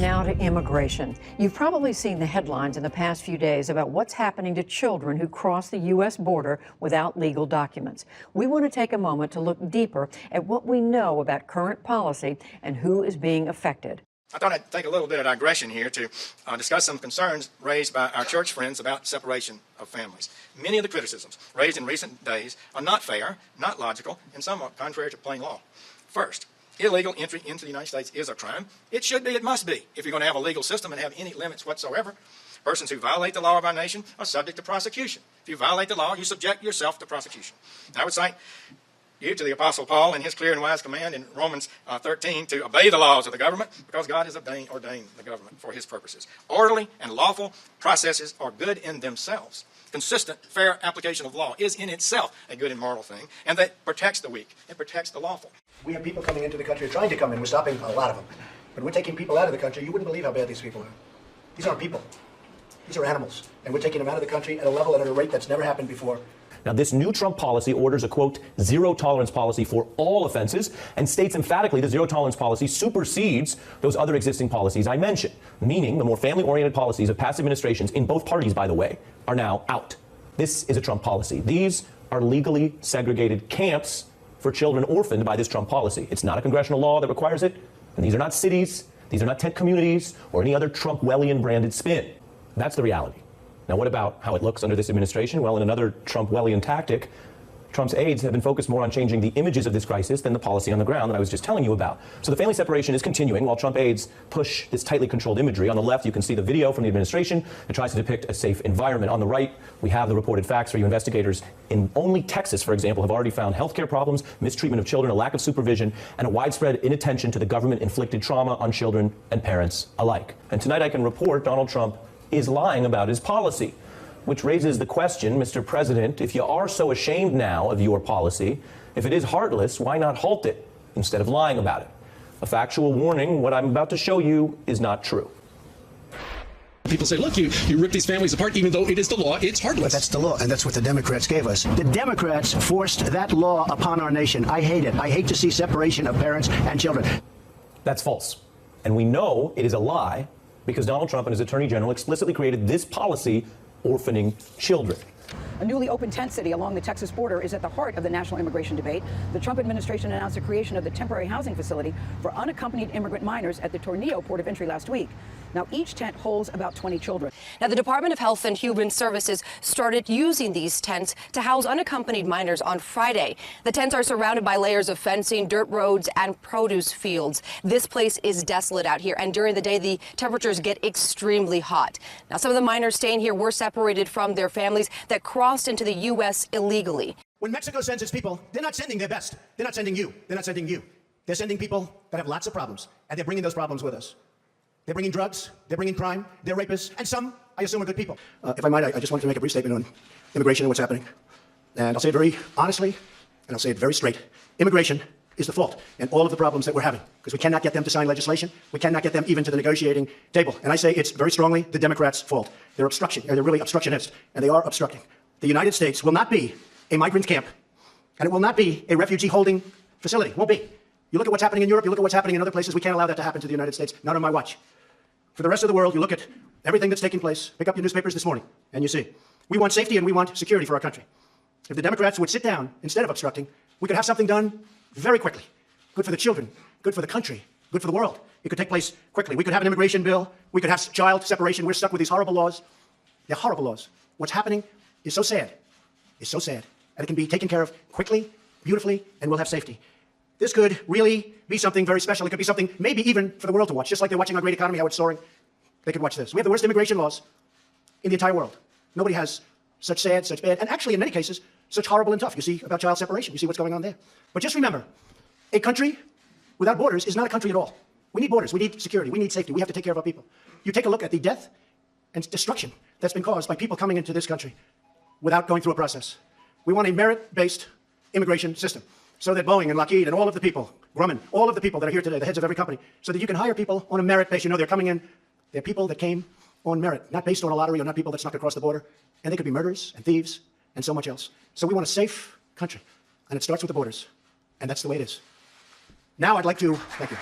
Now to immigration. You've probably seen the headlines in the past few days about what's happening to children who cross the U.S. border without legal documents. We want to take a moment to look deeper at what we know about current policy and who is being affected. I thought I'd take a little bit of digression here to discuss some concerns raised by our church friends about separation of families. Many of the criticisms raised in recent days are not fair, not logical, and somewhat contrary to plain law. First, illegal entry into the United States is a crime. It should be, it must be, if you're going to have a legal system and have any limits whatsoever. Persons who violate the law of our nation are subject to prosecution. If you violate the law, you subject yourself to prosecution. I would cite you to the Apostle Paul and his clear and wise command in Romans 13 to obey the laws of the government because God has ordained the government for his purposes. Orderly and lawful processes are good in themselves. Consistent, fair application of law is in itself a good and moral thing, and that protects the weak. It protects the lawful. We have people coming into the country, trying to come in. We're stopping a lot of them. But we're taking people out of the country. You wouldn't believe how bad these people are. These aren't people. These are animals. And we're taking them out of the country at a level and at a rate that's never happened before. Now, this new Trump policy orders a, quote, zero-tolerance policy for all offenses and states emphatically the zero-tolerance policy supersedes those other existing policies I mentioned, meaning the more family-oriented policies of past administrations, in both parties, by the way, are now out. This is a Trump policy. These are legally segregated camps for children orphaned by this Trump policy. It's not a congressional law that requires it, and these are not cities, these are not tent communities, or any other Trump-Wellian-branded spin. That's the reality. Now, what about how it looks under this administration? Well, in another Trump-Wellian tactic, Trump's aides have been focused more on changing the images of this crisis than the policy on the ground that I was just telling you about. So the family separation is continuing while Trump aides push this tightly controlled imagery. On the left, you can see the video from the administration that tries to depict a safe environment. On the right, we have the reported facts for you. Investigators in only Texas, for example, have already found healthcare problems, mistreatment of children, a lack of supervision, and a widespread inattention to the government-inflicted trauma on children and parents alike. And tonight I can report Donald Trump is lying about his policy, which raises the question, Mr. President, if you are so ashamed now of your policy, if it is heartless, why not halt it instead of lying about it? A factual warning, what I'm about to show you is not true. People say, look, you rip these families apart, even though it is the law, it's heartless. But that's the law, and that's what the Democrats gave us. The Democrats forced that law upon our nation. I hate it. I hate to see separation of parents and children. That's false. And we know it is a lie because Donald Trump and his attorney general explicitly created this policy orphaning children. A newly opened tent city along the Texas border is at the heart of the national immigration debate. The Trump administration announced the creation of the temporary housing facility for unaccompanied immigrant minors at the Tornillo port of entry last week. Now, each tent holds about 20 children. Now, the Department of Health and Human Services started using these tents to house unaccompanied minors on Friday. The tents are surrounded by layers of fencing, dirt roads, and produce fields. This place is desolate out here, and during the day, the temperatures get extremely hot. Now, some of the minors staying here were separated from their families that crossed into the U.S. illegally. When Mexico sends its people, they're not sending their best. They're not sending you. They're not sending you. They're sending people that have lots of problems, and they're bringing those problems with us. They're bringing drugs, they're bringing crime, they're rapists, and some, I assume, are good people. If I might, I just wanted to make a brief statement on immigration and what's happening. And I'll say it very honestly, and I'll say it very straight. Immigration is the fault in all of the problems that we're having, because we cannot get them to sign legislation. We cannot get them even to the negotiating table. And I say it's very strongly the Democrats' fault. They're really obstructionists, and they are obstructing. The United States will not be a migrant camp, and it will not be a refugee holding facility. It won't be. You look at what's happening in Europe, you look at what's happening in other places, we can't allow that to happen to the United States, not on my watch. For the rest of the world, you look at everything that's taking place, pick up your newspapers this morning, and you see. We want safety and we want security for our country. If the Democrats would sit down instead of obstructing, we could have something done very quickly. Good for the children, good for the country, good for the world. It could take place quickly. We could have an immigration bill. We could have child separation. We're stuck with these horrible laws. They're horrible laws. What's happening is so sad. It's so sad. And it can be taken care of quickly, beautifully, and we'll have safety. This could really be something very special. It could be something maybe even for the world to watch, just like they're watching our great economy, how it's soaring. They could watch this. We have the worst immigration laws in the entire world. Nobody has such sad, such bad, and actually in many cases, such horrible and tough. You see about child separation. You see what's going on there. But just remember, a country without borders is not a country at all. We need borders. We need security. We need safety. We have to take care of our people. You take a look at the death and destruction that's been caused by people coming into this country without going through a process. We want a merit-based immigration system, so that Boeing and Lockheed and all of the people, Grumman, all of the people that are here today, the heads of every company, so that you can hire people on a merit base. You know they're coming in, they're people that came on merit, not based on a lottery or not people that snuck across the border. And they could be murderers and thieves and so much else. So we want a safe country, and it starts with the borders, and that's the way it is. Now I'd like to, thank you.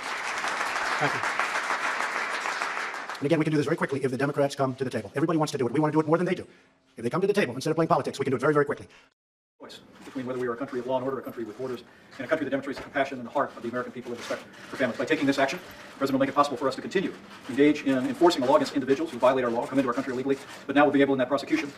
And again, we can do this very quickly if the Democrats come to the table. Everybody wants to do it. We want to do it more than they do. If they come to the table, instead of playing politics, we can do it very, very quickly. Between whether we are a country of law and order, a country with borders, and a country that demonstrates the compassion and the heart of the American people and respect for families. By taking this action, the President will make it possible for us to continue to engage in enforcing the law against individuals who violate our law, come into our country illegally, but now we'll be able in that prosecution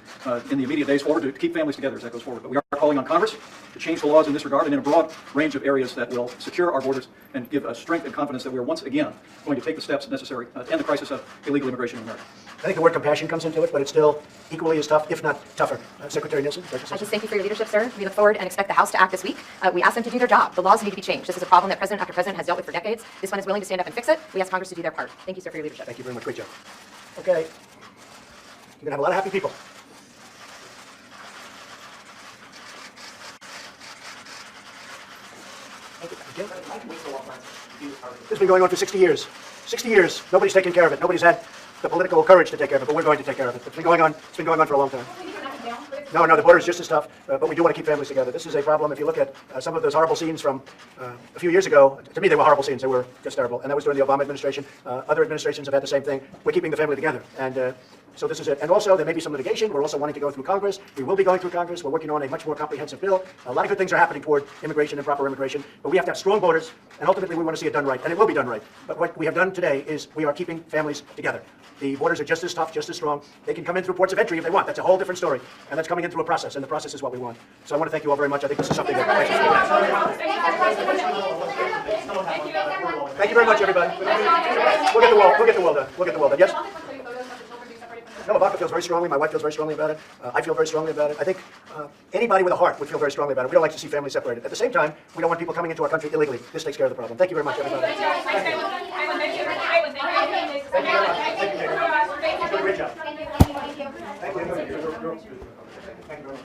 in the immediate days forward to keep families together as that goes forward. But we are calling on Congress to change the laws in this regard and in a broad range of areas that will secure our borders and give us strength and confidence that we are once again going to take the steps necessary to end the crisis of illegal immigration in America. I think the word compassion comes into it, but it's still equally as tough, if not tougher. Secretary Nielsen? I just thank you for your leadership, sir. We look forward and expect the House to act this week. We ask them to do their job. The laws need to be changed. This is a problem that president after president has dealt with for decades. This one is willing to stand up and fix it. We ask Congress to do their part. Thank you, sir, for your leadership. Thank you very much. Great job. Okay. You're going to have a lot of happy people. This has been going on for 60 years. 60 years. Nobody's taken care of it. Nobody's had the political courage to take care of it, but we're going to take care of it. It's been going on for a long time. No, the border is just as tough, but we do want to keep families together. This is a problem. If you look at some of those horrible scenes from a few years ago, to me they were horrible scenes. They were just terrible. And that was during the Obama administration. Other administrations have had the same thing. We're keeping the family together. And so this is it. And also, there may be some litigation. We're also wanting to go through Congress. We will be going through Congress. We're working on a much more comprehensive bill. A lot of good things are happening toward immigration and proper immigration, but we have to have strong borders, and ultimately we want to see it done right, and it will be done right. But what we have done today is we are keeping families together. The borders are just as tough, just as strong. They can come in through ports of entry if they want. That's a whole different story, and that's coming in through a process, and the process is what we want. So I want to thank you all very much. I think this is something that... Thank you very much, everybody. We'll get the wall. We'll get the wall done. We'll get the wall done. Yes? No, Ivanka feels very strongly. My wife feels very strongly about it. I feel very strongly about it. I think anybody with a heart would feel very strongly about it. We don't like to see families separated. At the same time, we don't want people coming into our country illegally. This takes care of the problem. Thank you very much, everybody. Thank you very much. Great job. Thank you.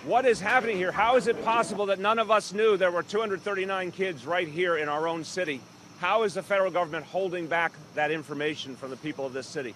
What is happening here? How is it possible that none of us knew there were 239 kids right here in our own city? How is the federal government holding back that information from the people of this city?